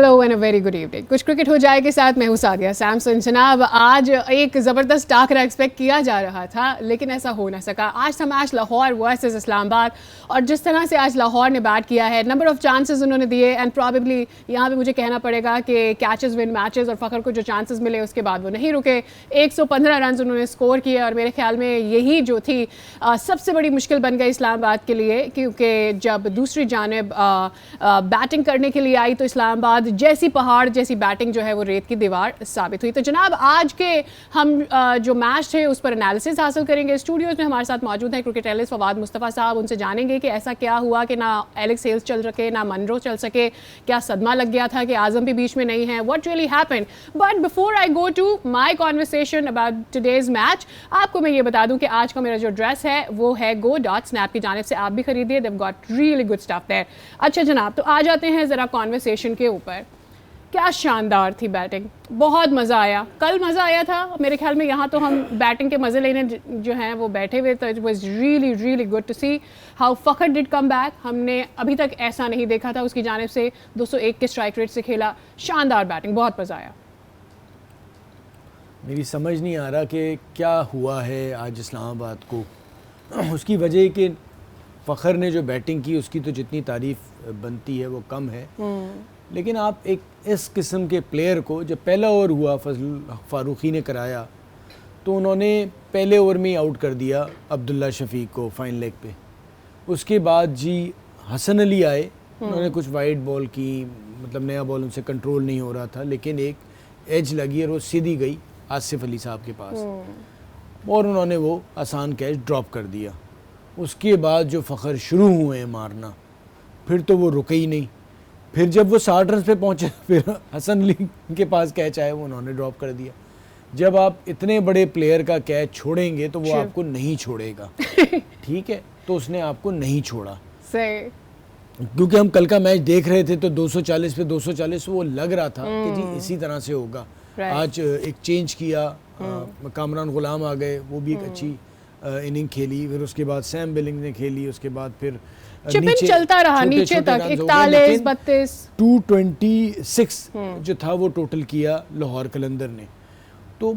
Hello and a very good evening. कुछ cricket हो जाए के साथ मैं हूं सादिया सैमसन। जनाब, आज एक ज़बरदस्त टाकरा एक्सपेक्ट किया जा रहा था लेकिन ऐसा हो ना सका। आज था मैच लाहौर वर्सेस इस्लामाबाद और जिस तरह से आज लाहौर ने बैट किया है, नंबर ऑफ चांसेस उन्होंने दिए एंड प्रॉबेबली यहाँ पे मुझे कहना पड़ेगा कि कैचेस विन मैचेस और फ़खर को जो चांसेस मिले उसके बाद वो नहीं रुके। 115 रन उन्होंने स्कोर किए और मेरे ख्याल में यही जो थी सबसे बड़ी मुश्किल बन गई इस्लामाबाद के लिए, क्योंकि जब दूसरी जानिब बैटिंग करने के लिए आई तो इस्लामाबाद जैसी पहाड़ जैसी बैटिंग जो है वो रेत की दीवार साबित हुई। तो जनाब, आज के हम जो मैच थे उस पर एनालिसिस हासिल करेंगे। स्टूडियोज में हमारे साथ मौजूद हैं क्रिकेट एनालिस्ट फवाद मुस्तफ़ा साहब। उनसे जानेंगे कि ऐसा क्या हुआ कि ना एलेक्स हेल्स चल सके ना मनरो चल सके, क्या सदमा लग गया था कि आजम भी बीच में नहीं है, what really happened. But before I go to my conversation about today's match, आपको मैं ये बता दूं कि आज का मेरा जो ड्रेस है वो है go.snap की जानिब से, आप भी खरीदिए, they've got really good stuff there। अच्छा जनाब, तो आ जाते हैं ज़रा कॉन्वर्सेशन के ऊपर। क्या शानदार थी बैटिंग, बहुत मज़ा आया। कल मज़ा आया था मेरे ख्याल में, यहाँ तो हम बैटिंग के मज़े लेने जो हैं वो बैठे हुए, तो it was really really good to see how Fakhar did come back. हमने अभी तक ऐसा नहीं देखा था उसकी जानिब से, 201 के स्ट्राइक रेट से खेला, शानदार बैटिंग, बहुत मज़ा आया। मेरी समझ नहीं आ रहा कि क्या हुआ है आज इस्लामाबाद को। उसकी वजह कि फ़खर ने जो बैटिंग की उसकी तो जितनी तारीफ़ बनती है वो कम है, लेकिन आप एक इस किस्म के प्लेयर को, जब पहला ओवर हुआ फजल फ़ारूकी ने कराया तो उन्होंने पहले ओवर में ही आउट कर दिया अब्दुल्ला शफीक को फाइन लेग पे। उसके बाद जी हसन अली आए, उन्होंने कुछ वाइड बॉल की, मतलब नया बॉल उनसे कंट्रोल नहीं हो रहा था, लेकिन एक एज लगी और वो सीधी गई आसिफ अली साहब के पास और उन्होंने वो आसान कैच ड्रॉप कर दिया। उसके बाद जो फ़खर शुरू हुए हैं मारना, फिर तो वो रुके ही नहीं। फिर जब वो 60 रन पे पहुंचे फिर हसन अली के पास कैच आया, वो उन्होंने ड्रॉप कर दिया। जब आप इतने बड़े प्लेयर का कैच छोड़ेंगे तो वो आपको नहीं छोड़ेगा, ठीक है, तो उसने आपको नहीं छोड़ा। सही, क्योंकि हम कल का मैच देख रहे थे तो 240 पे 240 वो लग रहा था कि जी इसी तरह से होगा। आज एक चेंज किया, कामरान गुलाम आ गए, वो भी एक अच्छी इनिंग खेली। फिर उसके बाद सैम बिलिंग ने खेली, उसके बाद फिर चिपिन चलता रहा नीचे तक, 41 32 226 जो था वो टोटल किया लाहौर कलंदर ने। तो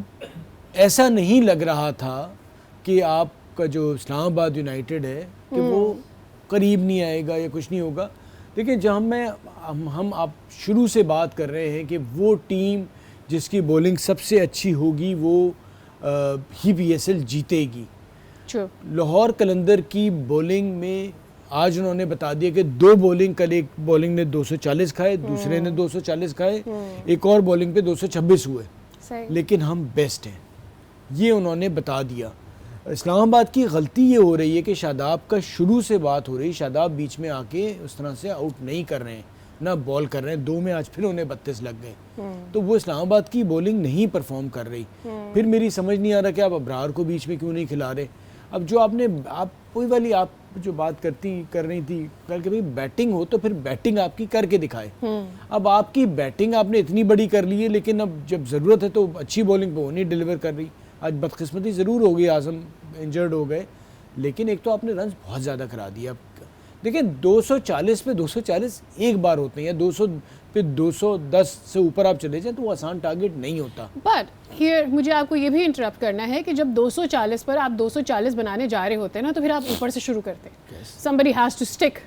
ऐसा नहीं लग रहा था कि आपका जो इस्लामाबाद यूनाइटेड है कि वो करीब नहीं आएगा या कुछ नहीं होगा। देखिए, जब हम आप शुरू से बात कर रहे हैं कि वो टीम जिसकी बॉलिंग सबसे अच्छी होगी वो ही PSL जीतेगी। लाहौर कलंदर की बॉलिंग में आज उन्होंने बता दिया कि दो बॉलिंग, कल एक बॉलिंग ने 240 खाए, दूसरे ने 240 खाए, एक और बॉलिंग पे 226 हुए, लेकिन हम बेस्ट हैं, ये उन्होंने बता दिया। इस्लामाबाद की गलती ये हो रही है कि शादाब का शुरू से बात हो रही, शादाब बीच में आके उस तरह से आउट नहीं कर रहे हैं, ना बॉल कर रहे हैं। 2 में आज फिर उन्हें 32 लग गए, तो वो इस्लामाबाद की बॉलिंग नहीं परफॉर्म कर रही। फिर मेरी समझ नहीं आ रहा कि आप अब्रार को बीच में क्यों नहीं खिला रहे। अब जो आप कोई वाली आप जो बात कर रही थी कल कि भाई बैटिंग हो तो फिर बैटिंग आपकी करके दिखाए। अब आपकी बैटिंग आपने इतनी बड़ी कर ली है, लेकिन अब जब ज़रूरत है तो अच्छी बॉलिंग पे वो नहीं डिलीवर कर रही। आज बदकिस्मती ज़रूर हो गई, आज़म इंजर्ड हो गए, लेकिन एक तो आपने रन बहुत ज़्यादा करा दिया। देखिए 240 पे 240 एक बार होते हैं, या 200 पे 210 से ऊपर आप चले जाएं तो वो आसान टारगेट नहीं होता। बट हियर मुझे आपको ये भी इंटरप्ट करना है कि जब 240 पर आप 240 बनाने जा रहे होते हैं ना, तो फिर आप ऊपर से शुरू करते हैं। Somebody has to stick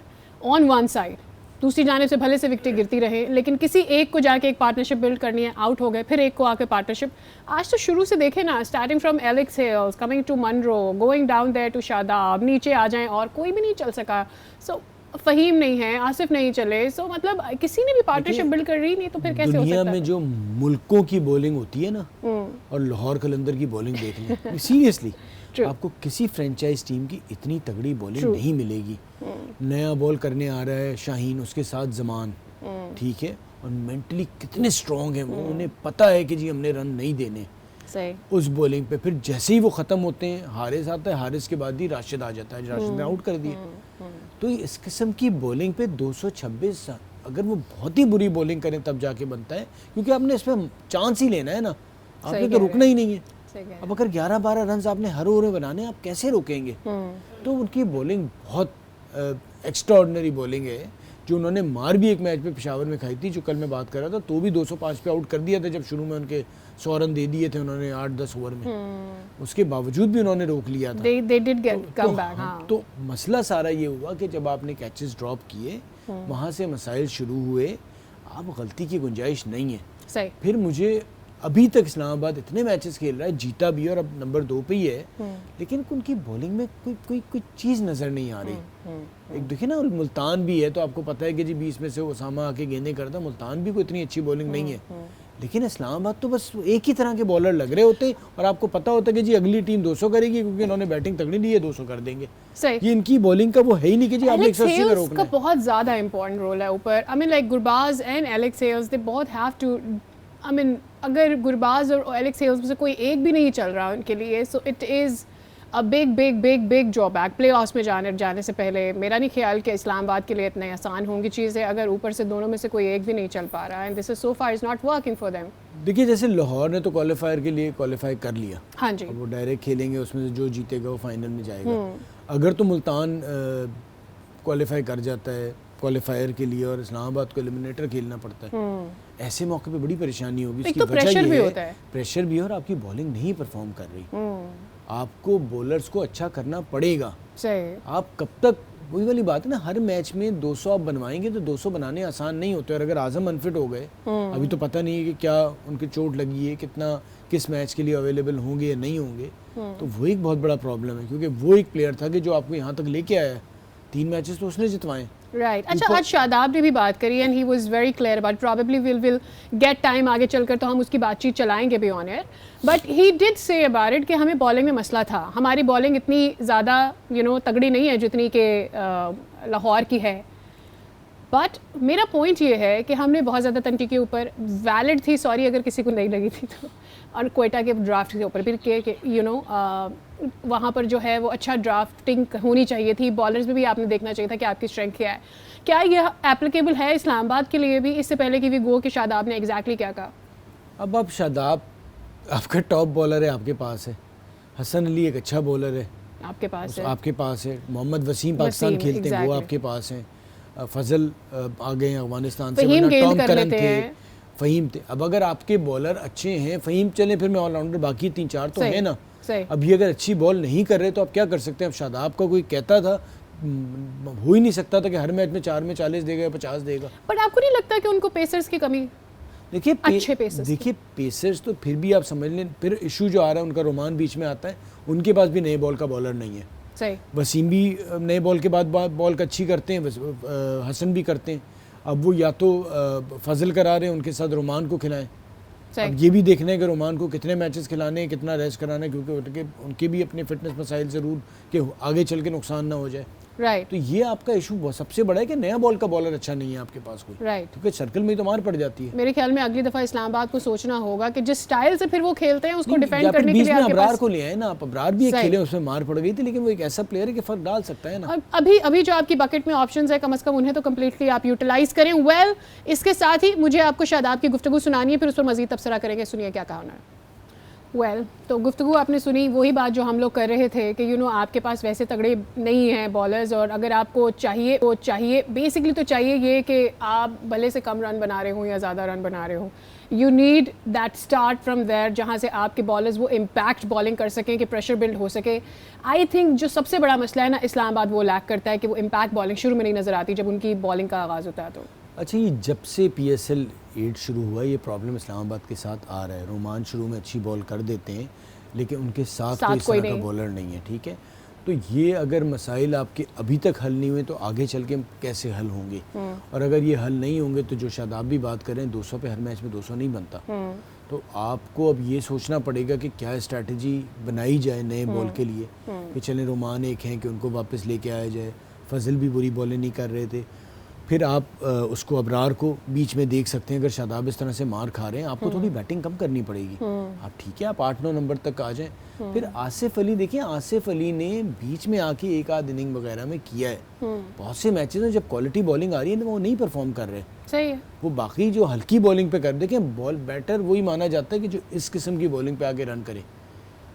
on one side, दूसरी जानिब से भले से विकेटें गिरती रहे, लेकिन किसी एक को जाके एक पार्टनरशिप बिल्ड करनी है। आउट हो गए, फिर एक को आके पार्टनरशिप। आज तो शुरू से देखें ना, starting from Alex Hales, coming to Munro, going down there to Shadab, नीचे आ जाएं और कोई भी नहीं चल सका। सो फ़हीम नहीं है, आसिफ नहीं चले, सो मतलब किसी ने भी पार्टनरशिप बिल्ड कर रही नहीं, तो फिर कैसे हो सकता है। दुनिया में जो मुल्कों की बॉलिंग होती है ना, और लाहौर कलंदर की बॉलिंग देख लें, सीरियसली आपको किसी फ्रेंचाइज टीम की इतनी तगड़ी बॉलिंग नहीं मिलेगी। नया बॉल करने आ रहा है शाहीन, उसके साथ जमान, ठीक है, और मेंटली कितने स्ट्रॉन्ग हैं वो, उन्हें पता है कि जी हमने रन नहीं देने उस बॉलिंग पे। फिर जैसे ही वो ख़त्म होते हैं, हारिस आता है, हारिस के बाद ही राशिद आ जाता है, राशिद ने आउट कर दिया। तो इस किस्म की बॉलिंग पे 226, अगर वो बहुत ही बुरी बॉलिंग करें तब जाके बनता है, क्योंकि आपने इस पर चांस ही लेना है ना, आपने तो रुकना ही नहीं है। अब अगर 11-12 रन आपने हर ओवर में बनाने, आप कैसे रोकेंगे। तो उनकी बॉलिंग बहुत एक्स्ट्राऑर्डिनरी बॉलिंग है, जो उन्होंने मार भी एक मैच पे पेशावर में खाई थी, जो कल मैं बात कर रहा था, तो भी 205 पे आउट कर दिया था जब शुरू में उनके 100 रन दे दिए थे उन्होंने 8-10 ओवर में। उसके बावजूद भी उन्होंने रोक लिया था। They did get come back, हाँ। तो मसला सारा ये हुआ कि जब आपने कैचेस ड्रॉप किए, वहाँ से मसाइल शुरू हुए, अब गलती की गुंजाइश नहीं है। सही। फिर मुझे अभी तक इस्लामाबाद इतने मैचेस खेल रहा है, जीता भी और अब नंबर 2 पे ही है, लेकिन उनकी बॉलिंग में कोई चीज़ नज़र नहीं आ रही। एक देखिए ना, मुल्तान भी है तो आपको पता है कि जी 20 में से ओसामा आके गेंदें करता, मुल्तान भी कोई इतनी अच्छी बॉलिंग नहीं है, लेकिन इस्लामाबाद तो बस एक ही तरह के बॉलर लग रहे होते और आपको पता होता कि जी अगली टीम 200 करेगी क्योंकि इन्होंने बैटिंग तगड़ी दी है, 200 कर देंगे। सही। ये इनकी बॉलिंग का वो है ही नहीं कि जी आपने 180 में रोकना है। का बहुत ज़्यादा इंपॉर्टेंट रोल है ऊपर। I mean like Gurbaz and Alex Hales, they both have to, I mean अगर गुरबाज और एलेक्स हेल्स में से कोई एक भी नहीं चल रहा उनके लिए, so it is a big drawback play offs में जाने से पहले। मेरा नहीं ख्याल कि इस्लामाबाद के लिए इतनी आसान होंगी चीज़ें अगर ऊपर से दोनों में से कोई एक भी नहीं चल पा रहा है, and this is so far is not working for them. देखिए जैसे लाहौर ने तो क्वालिफायर के लिए क्वालिफाई कर लिया, हाँ जी, अब वो डायरेक्ट खेलेंगे, उसमें से जो जीतेगा वो फाइनल में जाएगा। अगर तो मुल्तान क्वालिफाई कर जाता है क्वालिफायर के लिए और इस्लामाबाद को एलिमिनेटर खेलना पड़ता है, ऐसे मौके पे बड़ी परेशानी होगी। एक तो प्रेशर भी होता है, प्रेशर भी है और आपकी बॉलिंग नहीं परफॉर्म कर रही। आपको बॉलर्स को अच्छा करना पड़ेगा। सही। आप कब तक, वही वाली बात है ना, हर मैच में 200 आप बनवाएंगे तो 200 बनाने आसान नहीं होते। और अगर आजम अनफिट हो गए, अभी तो पता नहीं है कि क्या उनकी चोट लगी है, कितना किस मैच के लिए अवेलेबल होंगे या नहीं होंगे, तो वो एक बहुत बड़ा प्रॉब्लम है क्योंकि वो एक प्लेयर था कि जो आपको यहाँ तक लेके आया, 3 मैचेस तो उसने जितवाए। राइट। अच्छा, आज शादाब ने भी बात करी and he was very clear about, probably will get time आगे चलकर तो हम उसकी बातचीत चलाएंगे भी on air, but he did say about it कि हमें बॉलिंग में मसला था, हमारी बॉलिंग इतनी ज़्यादा तगड़ी नहीं है जितनी कि लाहौर की है। बट मेरा पॉइंट ये है कि हमने बहुत ज़्यादा तनकीद के ऊपर, वैलिड थी, सॉरी अगर किसी को नहीं लगी थी तो, और कोयटा के ड्राफ्ट के ऊपर भी कि वहाँ पर जो है वो अच्छा ड्राफ्टिंग होनी चाहिए थी, बॉलर्स में भी आपने देखना चाहिए था कि आपकी स्ट्रेंथ क्या है। क्या ये एप्लीकेबल है इस्लामाबाद के लिए भी, इससे पहले कि वी गो कि शादाब ने एग्जैक्टली क्या कहा? अब आप शादाब आपका टॉप बॉलर है, आपके पास है, हसन अली एक अच्छा बॉलर है आपके पास है, आपके पास है, मोहम्मद वसीम पाकिस्तान खेलते हैं वो आपके पास हैं, फजल आ गए हैं अफगानिस्तान से, टॉम करन थे, फ़हीम थे। अब अगर आपके बॉलर अच्छे हैं, फ़हीम चले फिर मैं ऑलराउंडर, बाकी 3-4 तो है ना। अब ये अगर अच्छी बॉल नहीं कर रहे तो आप क्या कर सकते हैं? अब शादाब का कोई कहता था, हो ही नहीं सकता था कि हर मैच में 4 में 40 देगा, 50 देगा। बट आपको नहीं लगता कि उनको पेसर्स की कमी? देखिए अच्छे पेसर्स, देखिए पेसर्स तो फिर भी आप समझ लें, फिर इशू जो आ रहा है उनका, रोमान बीच में आता है, उनके पास भी नए बॉल का बॉलर नहीं है। सही। वसीम भी नए बॉल के बाद बॉल अच्छी करते हैं, हसन भी करते हैं। अब वो या तो फजल करा रहे हैं, उनके साथ रोमान को खिलाएं। अब ये भी देखना है कि रोमान को कितने मैचेस खिलाने हैं, कितना रेस्ट कराना है, क्योंकि उनके भी अपने फिटनेस मसाइल ज़रूर कि आगे चल के नुकसान ना हो जाए। राइट। तो ये आपका इशू सबसे बड़ा है कि नया बॉल का बॉलर अच्छा नहीं है आपके पास कोई। राइट। क्योंकि सर्कल में तो मार पड़ जाती है। मेरे ख्याल में अगली दफा इस्लामाबाद को सोचना होगा कि जिस स्टाइल से फिर वो खेलते हैं उसको डिफेंड करने के लिए आपके अबरार पास को ले आए ना आप। अबरार भी एक खेले, उसमें मार पड़ गई थी, लेकिन वो एक ऐसा प्लेयर है कि फर्क डाल सकता है ना। अभी जो आपकी बकेट में ऑप्शंस है, कम से कम उन्हें तो कंप्लीटली आप यूटिलाइज करें। वेल, इसके साथ ही मुझे आपको शादाब की गुफ्तगू सुनानी है, फिर उस पर मजीद तबसरा करेंगे। सुनिए क्या कहा उन्होंने। तो गुफ्तगू आपने सुनी, वही बात जो हम लोग कर रहे थे कि आपके पास वैसे तगड़े नहीं हैं बॉलर्स, और अगर आपको चाहिए बेसिकली तो चाहिए ये कि आप भले से कम रन बना रहे हो या ज़्यादा रन बना रहे हो, you need that start from there, जहाँ से आपके बॉलर्स वो इम्पैक्ट बॉलिंग कर सकें, कि प्रेशर बिल्ड हो सके। आई थिंक जो सबसे बड़ा मसला है ना, इस्लामाबाद वो लैक करता है कि वो इम्पैक्ट बॉलिंग शुरू में नहीं नज़र आती जब उनकी बॉलिंग का आगाज़ होता है। तो अच्छा, ये जब से PSL 8 शुरू हुआ, ये प्रॉब्लम इस्लामाबाद के साथ आ रहा है। रोमान शुरू में अच्छी बॉल कर देते हैं, लेकिन उनके साथ कोई तरह का बॉलर नहीं है, ठीक है। तो ये अगर मसाइल आपके अभी तक हल नहीं हुए तो आगे चल के कैसे हल होंगे? और अगर ये हल नहीं होंगे तो जो शादाब भी बात करें, 200 पे हर मैच में 200 नहीं बनता। तो आपको अब ये सोचना पड़ेगा कि क्या स्ट्रैटेजी बनाई जाए नए बॉल के लिए, कि चलें रोमान एक हैं कि उनको वापस लेके आया जाए, फजल भी बुरी बॉलें नहीं कर रहे थे, फिर आप उसको अबरार को बीच में देख सकते हैं। अगर शादाब इस तरह से मार खा रहे हैं, आपको थोड़ी बैटिंग कम करनी पड़ेगी। आप ठीक है, आप 8-9 नंबर तक आ जाएं। फिर आसिफ अली, देखिए आसिफ अली ने बीच में आके एक आध इनिंग वगैरह में किया है। बहुत से मैचेस में जब क्वालिटी बॉलिंग आ रही है तो वो नहीं परफॉर्म कर रहे। सही है। वो बाकी जो हल्की बॉलिंग पे कर, देखें बॉल बैटर वही माना जाता है कि जो इस किस्म की बॉलिंग पे आके रन करे।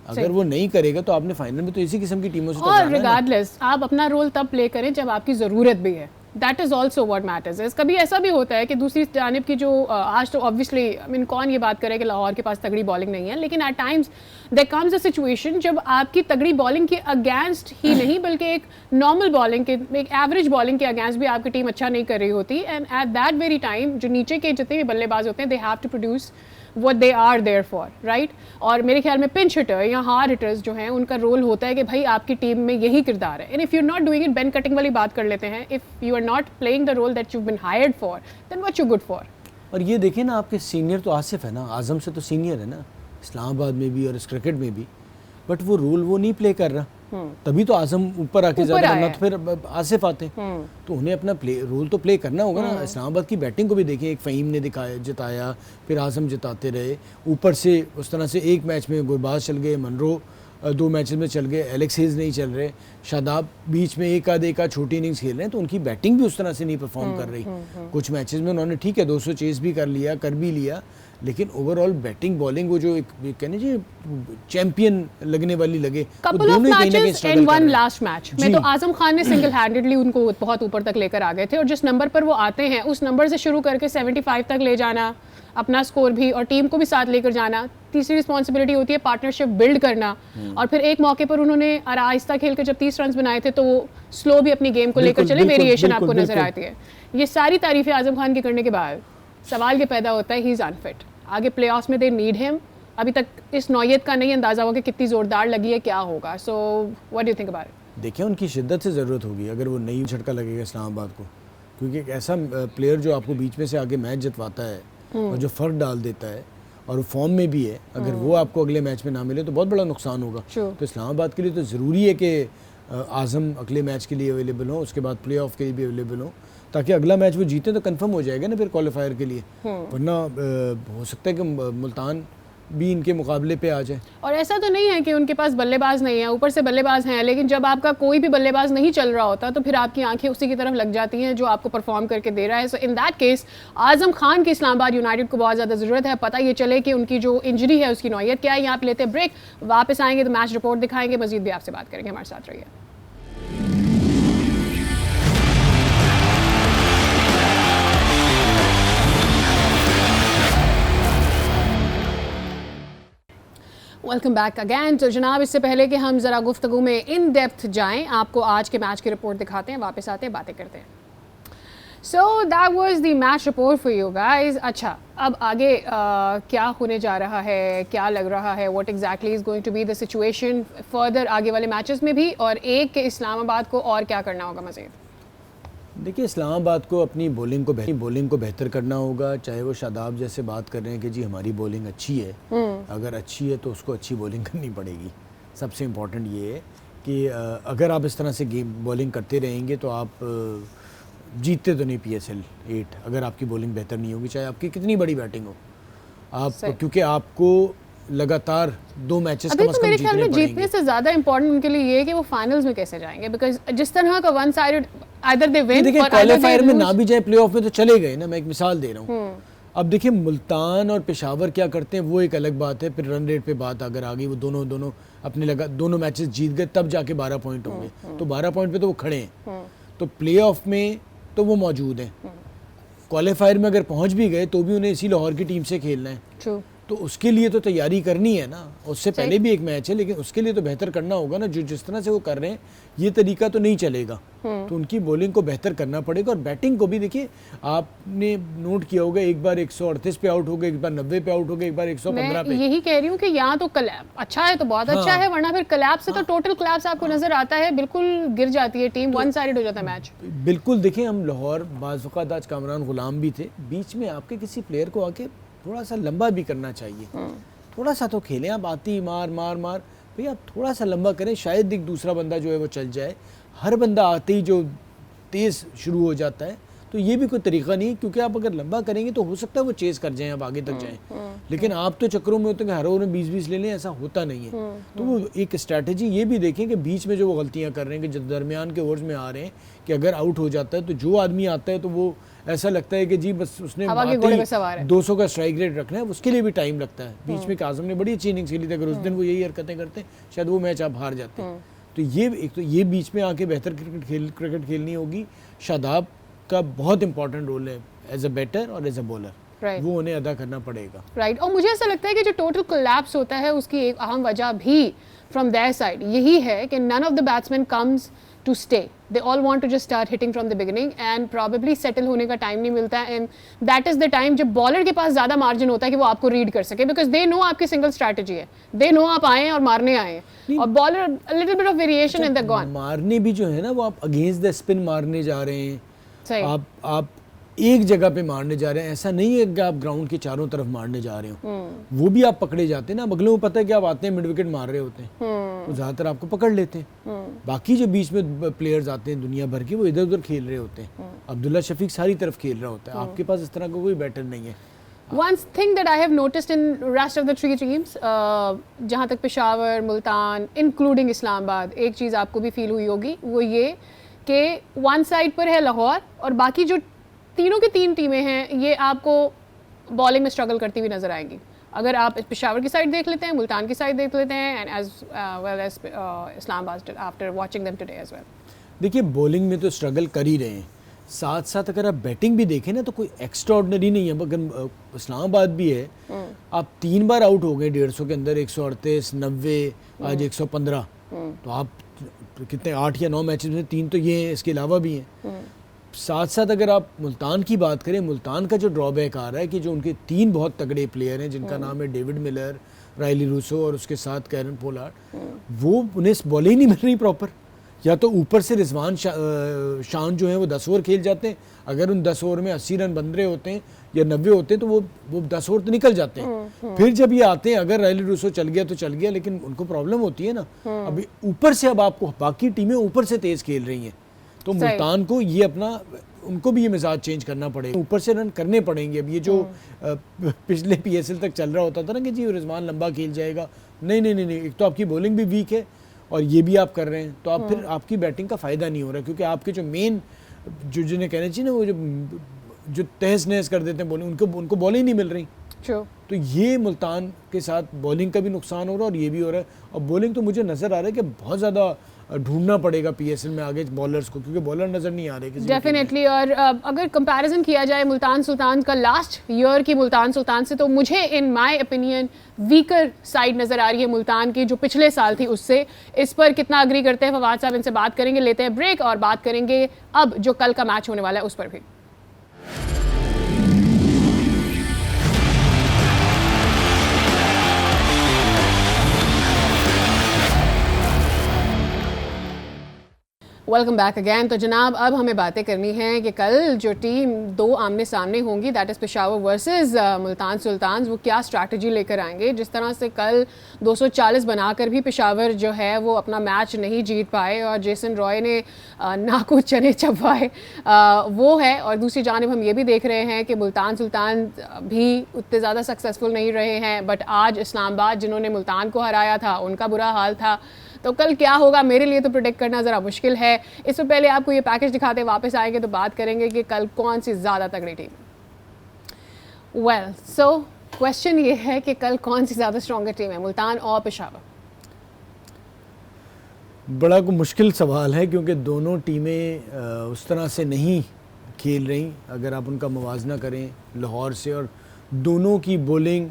अगर वो नहीं करेगा तो आपने फाइनल में तो इसी किस्म की टीमों से और रिगार्डलेस आप अपना रोल तब प्ले करें जब आपकी ज़रूरत भी है। That is also what matters. कभी ऐसा भी होता है कि दूसरी जानिब की जो आज तो ऑब्वियसली आई मीन कौन ये बात करे कि लाहौर के पास तगड़ी बॉलिंग नहीं है, लेकिन at times there comes a situation जब आपकी तगड़ी बॉलिंग के अगेंस्ट ही नहीं बल्कि एक नॉर्मल बॉलिंग के, एक एवरेज बॉलिंग के अगेंस्ट भी आपकी टीम अच्छा नहीं कर रही होती, and at that very time जो नीचे के जितने भी बल्लेबाज होते हैं they have to produce what they are there for, right? और मेरे ख्याल में पिंच हिटर या हार्ड हिटर्स जो हैं उनका रोल होता है कि भाई आपकी टीम में यही किरदार है, and if you are not doing it, Ben Cutting वाली बात कर लेते हैं, if you are not playing the role that you been hired for, then what you good for. और ये देखें ना, आपके सीनियर तो आसिफ है ना, आजम से तो सीनियर है ना इस्लामाबाद में भी और इस क्रिकेट में भी, बट वो रोल वो नहीं प्ले कर रहा, तभी तो आजम ऊपर आके ज़्यादा, वरना तो फिर आसिफ आते, तो उन्हें अपना रोल तो प्ले करना होगा ना। इस्लामाबाद की बैटिंग को भी देखें, एक फ़हीम ने दिखाया, जिताया, फिर आजम जिताते रहे, ऊपर से उस तरह से एक मैच में गुरबाज चल गए, मनरो 2 मैचेस में चल गए, एलेक्स हेज नहीं चल रहे, शादाब बीच में एक आध छोटी इनिंग्स खेल रहे हैं, तो उनकी बैटिंग भी उस तरह से नहीं परफॉर्म कर रही। कुछ मैचेस में उन्होंने ठीक है 200 चेस भी कर लिया, कर भी लिया, लेकिन ओवरऑल बैटिंग बॉलिंग वो जो एक कहने जी चैंपियन लगने वाली लगे, couple of matches and one last match में तो आजम खान ने सिंगल हैंडेडली उनको बहुत ऊपर तक लेकर आ गए थे, और जिस नंबर पर वो आते हैं उस नंबर से शुरू करके 75 तक ले जाना, अपना स्कोर भी और टीम को भी साथ लेकर जाना। तीसरी रिस्पॉन्सिबिलिटी होती है पार्टनरशिप बिल्ड करना, और फिर एक मौके पर उन्होंने आहिस्ता खेलकर जब 30 रन बनाए थे तो वो स्लो भी अपनी गेम को लेकर चले, वेरिएशन आपको नजर आती है। ये सारी तारीफें आजम खान की करने के बाद सवाल ये पैदा होता है, ही इज़ अनफिट, आगे प्लेऑफ्स में दे नीड हिम, अभी तक इस नौयत का नहीं अंदाजा होगा कि कितनी ज़ोरदार लगी है, क्या होगा। So what do you think about it? देखिए उनकी शिद्दत से ज़रूरत होगी अगर वो नई झटका लगेगा इस्लामाबाद को, क्योंकि एक ऐसा प्लेयर जो आपको बीच में से आगे मैच जितवाता है और जो फ़र्क डाल देता है और वो फॉर्म में भी है, अगर वो आपको अगले मैच में ना मिले तो बहुत बड़ा नुकसान होगा। तो इस्लामाबाद के लिए तो ज़रूरी है कि आज़म अगले मैच के लिए अवेलेबल हो, उसके बाद प्ले ऑफ के लिए भी अवेलेबल हो, ताकि अगला मैच वो जीते तो कंफर्म हो जाएगा ना फिर क्वालिफायर के लिए, वरना हो सकता है कि मुल्तान भी इनके मुकाबले पे आ जाए। और ऐसा तो नहीं है कि उनके पास बल्लेबाज नहीं है, ऊपर से बल्लेबाज हैं, लेकिन जब आपका कोई भी बल्लेबाज नहीं चल रहा होता तो फिर आपकी आंखें उसी की तरफ लग जाती हैं जो आपको परफॉर्म करके दे रहा है। सो in that case Azam Khan की इस्लामाबाद यूनाइटेड को बहुत ज़्यादा ज़रूरत है, पता ये चले कि उनकी जो इंजरी है उसकी नौयत क्या है। यहाँ पे लेते हैं ब्रेक, वापस आएंगे तो मैच रिपोर्ट दिखाएंगे, मजीद भी आपसे बात करेंगे, हमारे साथ रहिए। Welcome back again. तो जनाब, इससे पहले कि हम ज़रा गुफ्तगू में इन डेप्थ जाएं, आपको आज के मैच की रिपोर्ट दिखाते हैं, वापस आते हैं, बातें करते हैं। So that was the match report for you guys. अच्छा, अब आगे क्या होने जा रहा है, क्या लग रहा है, what exactly is going to be the situation further आगे वाले मैचेस में भी, और एक के इस्लामाबाद को और क्या करना होगा मज़ीद? देखिए इस्लामाबाद को अपनी बॉलिंग को बेहतर करना होगा, चाहे वो शादाब जैसे बात कर रहे हैं कि जी हमारी बॉलिंग अच्छी है, अगर अच्छी है तो उसको अच्छी बॉलिंग करनी पड़ेगी। सबसे इम्पॉर्टेंट ये है कि अगर आप इस तरह से गेम बॉलिंग करते रहेंगे तो आप जीतते तो नहीं PSL 8, अगर आपकी बॉलिंग बेहतर नहीं होगी, चाहे आपकी कितनी बड़ी बैटिंग हो आप, क्योंकि आपको लगातार 2 मैचेस कम से कम जीतने पड़ेंगे। जीतने से ज़्यादा इम्पोर्टेंट उनके लिए ये है कि वो फाइनल्स में कैसे जाएंगे, बिकॉज जिस तरह का one sided either they win, देखिए क्वालिफायर में ना भी जाए प्लेऑफ में तो चले गए ना, मैं एक मिसाल दे रहा हूँ। अब देखिए मुल्तान और पेशावर क्या करते हैं वो एक अलग बात है, फिर रन रेट पे बात अगर आ गई, वो दोनों अपने दोनों मैचेस जीत गए तब जाके 12 पॉइंट होंगे, तो 12 पॉइंट पे तो वो खड़े हैं, तो प्ले ऑफ में तो वो मौजूद हैं। क्वालिफायर में अगर पहुंच भी गए तो भी उन्हें इसी लाहौर की टीम से खेलना है, तो उसके लिए तो तैयारी करनी है ना, उससे पहले भी एक मैच है, लेकिन उसके लिए तो बेहतर करना होगा ना। जो जिस तरह से वो कर रहे हैं ये तरीका तो नहीं चलेगा, तो उनकी बॉलिंग को बेहतर करना पड़ेगा। और बैटिंग को भी देखिए, आपने नोट किया होगा एक बार 138 पे आउट हो गए, एक बार 90 पे आउट हो गए, एक बार 115 पे। यही कह रही हूँ कि यहाँ तो अच्छा है तो बहुत अच्छा है, वरना फिर कोलैप्स से तो टोटल कोलैप्स आपको नजर आता है, बिल्कुल गिर जाती है टीम, वन साइडेड हो जाता है मैच। बिल्कुल, देखिए हम लाहौर बाज़ वक़्त आज कामरान गुलाम भी थे, बीच में आपके किसी प्लेयर को आके थोड़ा सा लंबा भी करना चाहिए, थोड़ा सा तो खेलें आप, आती मार मार मार भैया, आप थोड़ा सा लंबा करें, शायद एक दूसरा बंदा जो है वो चल जाए। हर बंदा आते ही जो तेज़ शुरू हो जाता है, तो ये भी कोई तरीका नहीं, क्योंकि आप अगर लंबा करेंगे तो हो सकता है वो चेज़ कर जाएं, आप आगे तक जाएं, लेकिन आप तो चक्करों में होते हैं कि हर ओवर में 20-20 ले लें, ऐसा होता नहीं है। तो वो एक स्ट्रैटेजी ये भी देखें कि बीच में जो वो गलतियां कर रहे हैं कि जब दरमियान के ओवर्स में आ रहे हैं कि अगर आउट हो जाता है तो जो आदमी आता है तो वो ऐसा लगता है कि जी बस उसने 200 का स्ट्राइक रेट रखना है, उसके लिए भी टाइम लगता है। बीच में काज़म ने बड़ी अच्छी इनिंग्स खेली थी, अगर उस दिन वो यही हरकतें करते शायद वो मैच आप हार जाते हैं। तो ये एक तो ये बीच में आके बेहतर क्रिकेट खेलनी होगी। शादाब का बहुत इंपॉर्टेंट रोल है एज अ बैटर और एज अ बॉलर, Right. वो उन्हें अदा करना पड़ेगा। राइट और मुझे ऐसा लगता है कि जो टोटल कोलैप्स होता है उसकी एक अहम वजह भी फ्रॉम देयर साइड यही है कि none of the batsman comes to stay, they all want to just start hitting from the beginning and probably settle होने का टाइम नहीं मिलता है, and that is the time जब बॉलर के पास ज़्यादा मार्जिन होता है कि वो आपको रीड कर सके, बिकॉज दे नो आपकी सिंगल स्ट्रैटेजी है, दे नो आप आए हैं और मारने आए हैं, और bowler little bit of variation in the gone. मारने भी जो है ना वो आप अगेंस्ट द स्पिन मारने जा रहे हैं, सही, आप एक जगह पे मारने जा रहे हैं, ऐसा नहीं है कि आप ग्राउंड के चारों तरफ मारने जा रहे हो, वो भी आप पकड़े जाते हैं ना। अगले को पता है कि आप आते हैं मिड विकेट मार रहे होते हैं, तो ज़्यादातर आपको पकड़ लेते हैं। बाकी जो बीच में प्लेयर्स आते हैं दुनिया भर के, वो इधर उधर खेल रहे होते हैं। अब्दुल्ला शफीक सारी तरफ खेल रहा होता है, आपके पास इस तरह का कोई बैटर नहीं है। One thing that I have noticed in rest of the three teams, जहाँ तक पेशावर, मुल्तान, इंक्लूडिंग इस्लामाबाद, एक चीज़ आपको भी फील हुई होगी, वो ये कि वन साइड पर है लाहौर और बाकी जो तीनों की तीन टीमें हैं ये आपको बॉलिंग में स्ट्रगल करती हुई नजर आएंगी। अगर आप पेशावर की साइड देख लेते हैं, मुल्तान की साइड देख लेते हैं, and as well as Islamabad after watching them today as well. देखिए बॉलिंग में तो स्ट्रगल कर ही रहे हैं, साथ साथ अगर आप बैटिंग भी देखें ना तो कोई एक्स्ट्रा ऑर्डिनरी नहीं है। मगर इस्लामाबाद भी है, आप 3 बार आउट हो गए 150 के अंदर, 138, 90, आज 115, तो आप कितने 8 या 9 मैचेस में 3 तो ये हैं, इसके अलावा भी हैं। साथ साथ अगर आप मुल्तान की बात करें, मुल्तान का जो ड्रॉबैक आ रहा है कि जो उनके 3 बहुत तगड़े प्लेयर हैं जिनका नाम है डेविड मिलर, रायली रूसो और उसके साथ कैरन पोलार्ड, वो उन्हें बॉल ही नहीं मिल रही प्रॉपर। या तो ऊपर से रिजवान शान जो है वो 10 ओवर खेल जाते हैं, अगर उन 10 ओवर में 80 रन बन रहे होते हैं या 90 होते हैं तो वो 10 ओवर तो निकल जाते हैं। फिर जब ये आते हैं, अगर रायली रूसो चल गया तो चल गया, लेकिन उनको प्रॉब्लम होती है ना, अभी ऊपर से अब आपको बाकी टीमें ऊपर से तेज खेल रही हैं, तो मुल्तान को ये उनको भी ये मिजाज चेंज करना पड़ेगा, ऊपर से रन करने पड़ेंगे। अब ये जो पिछले PSL तक चल रहा होता था ना कि जी रिजवान लंबा खेल जाएगा, नहीं, एक तो आपकी बॉलिंग भी वीक है और ये भी आप कर रहे हैं, तो आप फिर आपकी बैटिंग का फ़ायदा नहीं हो रहा, क्योंकि आपके जो मेन जो जिन्हें कहना चाहिए ना, वो जो तहस नहस कर देते हैं बॉलिंग, उनको बॉलिंग नहीं मिल रही। तो ये मुल्तान के साथ बॉलिंग का भी नुकसान हो रहा है और ये भी हो रहा है। और बॉलिंग तो मुझे नज़र आ रहा है कि बहुत ज़्यादा ढूंढना पड़ेगा PSL में आगे बॉलर्स को, क्योंकि बॉलर नज़र नहीं आ रहे किसी। डेफिनेटली, और अगर कंपैरिजन किया जाए मुल्तान सुल्तान का लास्ट ईयर की मुल्तान सुल्तान से, तो मुझे in my opinion weaker side नज़र आ रही है मुल्तान की जो पिछले साल थी उससे। इस पर कितना अग्री करते हैं फवाद साहब, इनसे बात करेंगे, लेते हैं ब्रेक और बात करेंगे अब जो कल का मैच होने वाला है उस पर भी। Welcome back again. तो जनाब अब हमें बातें करनी हैं कि कल जो टीम 2 आमने सामने होंगी, that is Peshawar versus Multan Sultan, वो क्या स्ट्रैटेजी लेकर आएंगे। जिस तरह से कल 240 बनाकर भी पेशावर जो है वो अपना मैच नहीं जीत पाए और जेसन रॉय ने ना कुछ चने चबवाए, वो है। और दूसरी जानिब हम ये भी देख रहे हैं कि मुल्तान सुल्तान भी उतने ज़्यादा सक्सेसफुल नहीं रहे हैं, बट आज इस्लामाबाद जिन्होंने मुल्तान को हराया था उनका बुरा हाल था। तो कल क्या होगा मेरे लिए तो प्रोडिक्ट करना ज़रा मुश्किल है। इससे पहले आपको ये पैकेज दिखाते वापस आएंगे तो बात करेंगे कि कल कौन सी ज़्यादा तगड़ी टीम। वेल, सो क्वेश्चन ये है कि कल कौन सी ज़्यादा स्ट्रॉन्गर टीम है, मुल्तान और पेशावर? बड़ा को मुश्किल सवाल है, क्योंकि दोनों टीमें उस तरह से नहीं खेल रही। अगर आप उनका मुवाजना करें लाहौर से, और दोनों की बॉलिंग,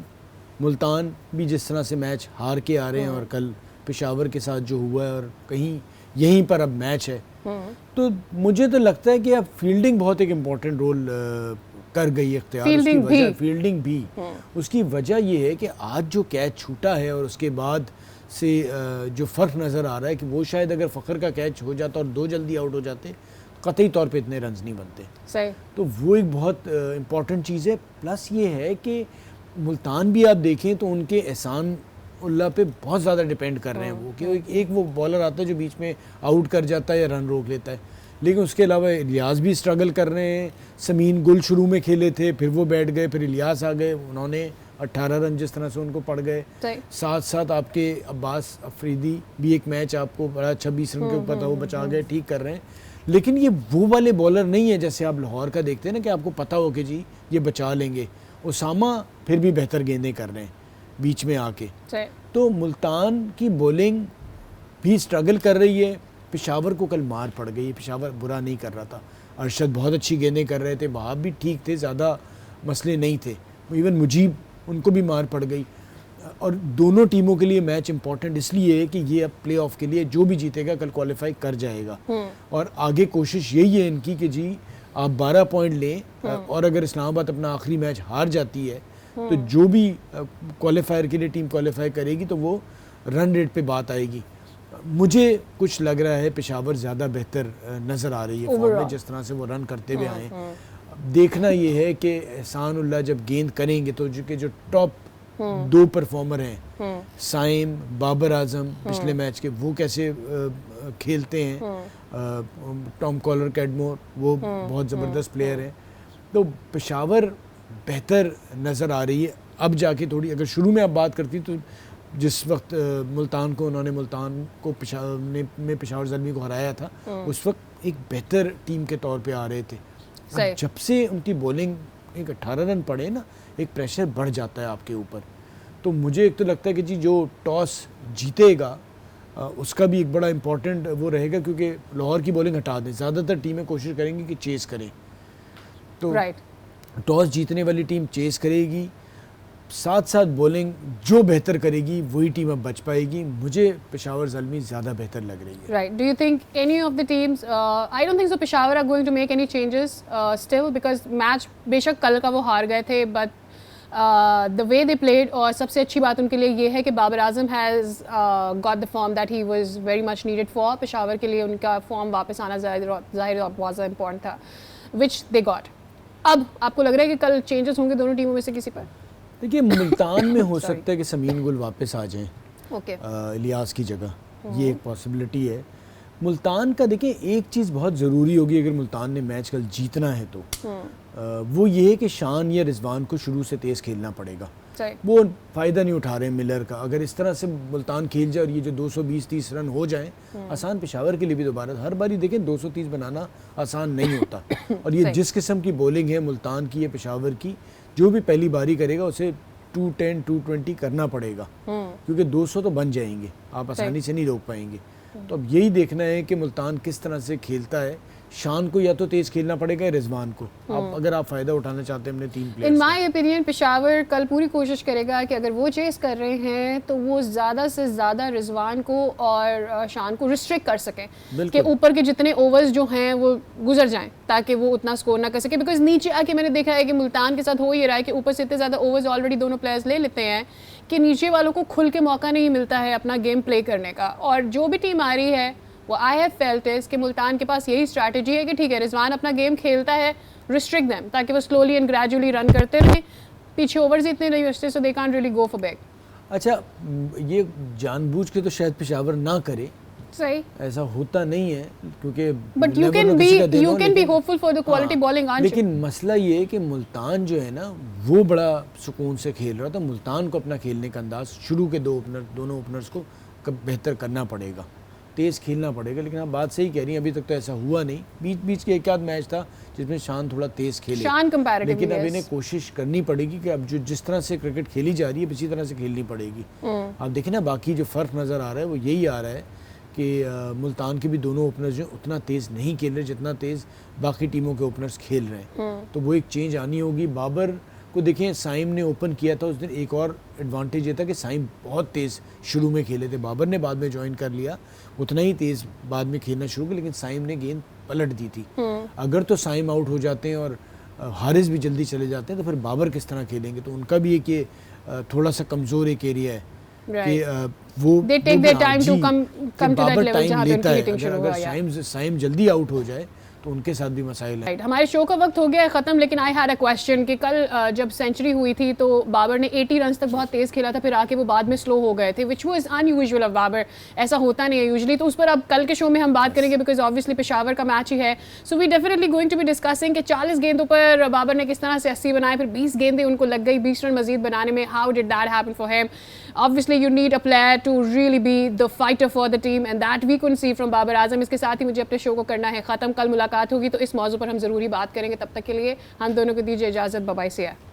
मुल्तान भी जिस तरह से मैच हार के आ रहे हैं और कल पेशावर के साथ जो हुआ है, और कहीं यहीं पर अब मैच है, तो मुझे तो लगता है कि अब फील्डिंग बहुत एक इम्पॉर्टेंट रोल कर गई है इख्तियार। फील्डिंग भी उसकी वजह ये है कि आज जो कैच छूटा है और उसके बाद से जो फ़र्क नज़र आ रहा है कि वो शायद अगर फ़खर का कैच हो जाता और 2 जल्दी आउट हो जाते, कतई तौर पे इतने रन्स नहीं बनते। सही। तो वो एक बहुत इम्पॉर्टेंट चीज़ है। प्लस ये है कि मुल्तान भी आप देखें तो उनके एहसान उल्लाह पे बहुत ज़्यादा डिपेंड कर रहे हैं वो, कि एक वो बॉलर आता है जो बीच में आउट कर जाता है या रन रोक लेता है, लेकिन उसके अलावा इलियास भी स्ट्रगल कर रहे हैं। समीन गुल शुरू में खेले थे, फिर वो बैठ गए, फिर इलियास आ गए, उन्होंने 18 रन जिस तरह से उनको पड़ गए। साथ साथ आपके अब्बास अफरीदी भी एक मैच आपको बड़ा 26 रन के ऊपर था, वो बचा गए, ठीक कर रहे हैं। लेकिन ये वो वाले बॉलर नहीं है जैसे आप लाहौर का देखते हैं ना, कि आपको पता हो कि जी ये बचा लेंगे। उसामा फिर भी बेहतर गेंदें कर रहे हैं बीच में आके। तो मुल्तान की बॉलिंग भी स्ट्रगल कर रही है, पेशावर को कल मार पड़ गई। पेशावर बुरा नहीं कर रहा था, अरशद बहुत अच्छी गेंदें कर रहे थे, वहाब भी ठीक थे, ज़्यादा मसले नहीं थे, इवन मुजीब उनको भी मार पड़ गई। और दोनों टीमों के लिए मैच इंपॉर्टेंट इसलिए है कि ये अब प्ले ऑफ के लिए जो भी जीतेगा कल क्वालिफाई कर जाएगा। और आगे कोशिश यही है इनकी कि जी आप 12 पॉइंट लें, और अगर इस्लामाबाद अपना आखिरी मैच हार जाती है तो जो भी क्वालिफायर के लिए टीम क्वालिफाई करेगी तो वो रन रेट पे बात आएगी। मुझे कुछ लग रहा है पेशावर ज़्यादा बेहतर नज़र आ रही है फॉर्म में, जिस तरह से वो रन करते हुए आए। देखना ये है कि एहसानुल्लाह जब गेंद करेंगे तो जो टॉप 2 परफॉर्मर हैं, साइम, बाबर आजम पिछले मैच के, वो कैसे खेलते हैं, टॉम कॉलर कैडमोर वो बहुत ज़बरदस्त प्लेयर हैं। तो पेशावर बेहतर नज़र आ रही है। अब जाके थोड़ी, अगर शुरू में आप बात करती तो जिस वक्त मुल्तान को पेशावर ज़ल्मी को हराया था, उस वक्त एक बेहतर टीम के तौर पे आ रहे थे। अब जब से उनकी बॉलिंग एक 18 रन पड़े ना, एक प्रेशर बढ़ जाता है आपके ऊपर। तो मुझे एक तो लगता है कि जी जो टॉस जीतेगा उसका भी एक बड़ा इम्पोर्टेंट वो रहेगा, क्योंकि लाहौर की बॉलिंग हटा दें, ज़्यादातर टीमें कोशिश करेंगी कि चेस करें, तो टॉस जीतने वाली टीम चेस करेगी, साथ साथ बॉलिंग जो बेहतर करेगी वही टीम अब बच पाएगी। मुझे पेशावर ज़ल्मी ज़्यादा बेहतर लग रही है। Right, do you think any of the teams, I don't think so Peshawar are going to make any changes still, because match बेशक कल का वो हार गए थे, but the way they played, और सबसे अच्छी बात उनके लिए ये है कि Babar Azam has got the form that he was very much needed for. Peshawar के लिए उनका फॉर्म वापस आना ज़ाहिर बहुत इम्पॉर्टेंट था, विच दे गॉट। अब आपको लग रहा है कि कल चेंजेस होंगे दोनों टीमों में से किसी पर? देखिए, मुल्तान में हो सकता है कि समीन गुल वापस आ जाएं, ओके, इलियास की जगह, ये एक पॉसिबिलिटी है। मुल्तान का देखिए एक चीज़ बहुत ज़रूरी होगी अगर मुल्तान ने मैच कल जीतना है तो वो ये है कि शान या रिजवान को शुरू से तेज़ खेलना पड़ेगा। वो फ़ायदा नहीं उठा रहे मिलर का। अगर इस तरह से मुल्तान खेल जाए और ये जो 220-30 रन हो जाएं, आसान पेशावर के लिए भी दोबारा हर बारी देखें 230 बनाना आसान नहीं होता। और ये जिस किस्म की बॉलिंग है मुल्तान की या पेशावर की, जो भी पहली बारी करेगा उसे 210, 220 करना पड़ेगा, क्योंकि 200 तो बन जाएंगे, आप आसानी से नहीं रोक पाएंगे। तो अब यही देखना है कि मुल्तान किस तरह से खेलता है। शान को या तो तेज खेलना पड़ेगा या रिजवान को, आप अगर आप फायदा उठाना चाहते हैं अपने 3 players. In my opinion Peshawar कल पूरी कोशिश करेगा कि अगर वो चेस कर रहे हैं तो वो ज़्यादा से ज़्यादा रिजवान को और शान को रिस्ट्रिक्ट कर सकें कि ऊपर के जितने ओवर्स जो हैं वो गुजर जाएं, ताकि वो उतना स्कोर ना कर सके। बिकॉज नीचे आके मैंने देखा है कि मुल्तान के साथ हो ये रहा है कि ऊपर से इतने ज़्यादा ओवर्स ऑलरेडी दोनों प्लेयर्स ले लेते हैं कि नीचे वालों को खुल के मौका नहीं मिलता है अपना गेम प्ले करने का। और जो भी टीम आ रही है वो आई हैव फेल्ट इज कि मुल्तान के पास यही स्ट्रैटेजी है कि ठीक है, रिजवान अपना गेम खेलता है, रिस्ट्रिक्ट देम, ताकि वो स्लोली एंड ग्रेजुअली रन करते रहें, पीछे ओवर्स इतने नहीं बचते, so they can't really go for back. अच्छा, ये जानबूझ के तो शायद पेशावर ना करे, सही, ऐसा होता नहीं है, क्योंकि but you can be hopeful for the quality bowling. लेकिन मसला ये है कि मुल्तान जो है ना वो बड़ा सुकून से खेल रहा था। मुल्तान को अपना खेलने का अंदाज शुरू के दोनों ओपनर्स को बेहतर करना पड़ेगा, तेज़ खेलना पड़ेगा। लेकिन आप बात सही कह रही हैं, अभी तक तो ऐसा हुआ नहीं। बीच के एक आध मैच था जिसमें शान थोड़ा तेज़ खेले, लेकिन अब इन्हें कोशिश करनी पड़ेगी कि अब जो जिस तरह से क्रिकेट खेली जा रही है इसी तरह से खेलनी पड़ेगी। आप देखें ना, बाकी जो फ़र्क नज़र आ रहा है वो यही आ रहा है कि मुल्तान के भी दोनों ओपनर्स जो उतना तेज़ नहीं खेल रहे जितना तेज़ बाकी टीमों के ओपनर्स खेल रहे हैं। तो वो एक चेंज आनी होगी। बाबर को देखें, साइम ने ओपन किया था उस दिन, एक और एडवांटेज ये था कि साइम बहुत तेज़ शुरू में खेले थे, बाबर ने बाद में ज्वाइन कर लिया, उतना ही तेज़ बाद में खेलना शुरू किया, लेकिन साइम ने गेंद पलट दी थी। अगर तो साइम आउट हो जाते हैं और हारिस भी जल्दी चले जाते हैं तो फिर बाबर किस तरह खेलेंगे। तो उनका भी एक ये थोड़ा सा कमज़ोर एक एरिया है कि वो बाबर टाइम लेता है। अगर साइम जल्दी आउट हो जाए तो उनके साथ भी मसाइल है। हमारे शो का वक्त हो गया है ख़त्म, लेकिन आई हैड अ क्वेश्चन कि कल जब सेंचुरी हुई थी तो बाबर ने 80 रन तक बहुत तेज़ खेला था, फिर आके वो बाद में स्लो हो गए थे, which was unusual of Babar. ऐसा होता नहीं है यूजुअली। तो उस पर अब कल के शो में हम बात करेंगे, बिकॉज ऑब्वियसली पेशावर का मैच ही है। So we definitely going to be discussing कि 40 गेंदों पर बाबर ने किस तरह से 80 बनाए, फिर 20 गेंदें उनको लग गई 20 रन मजीद बनाने में। How did that happen for him? Obviously you need a player to really be the fighter for the team and that we couldn't see from Babar Azam. इसके साथ ही मुझे अपने शो को करना है ख़त्म। कल मुलाकात होगी तो इस मौजू पर हम ज़रूरी बात करेंगे। तब तक के लिए हम दोनों को दीजिए इजाज़त। बाय बाय, से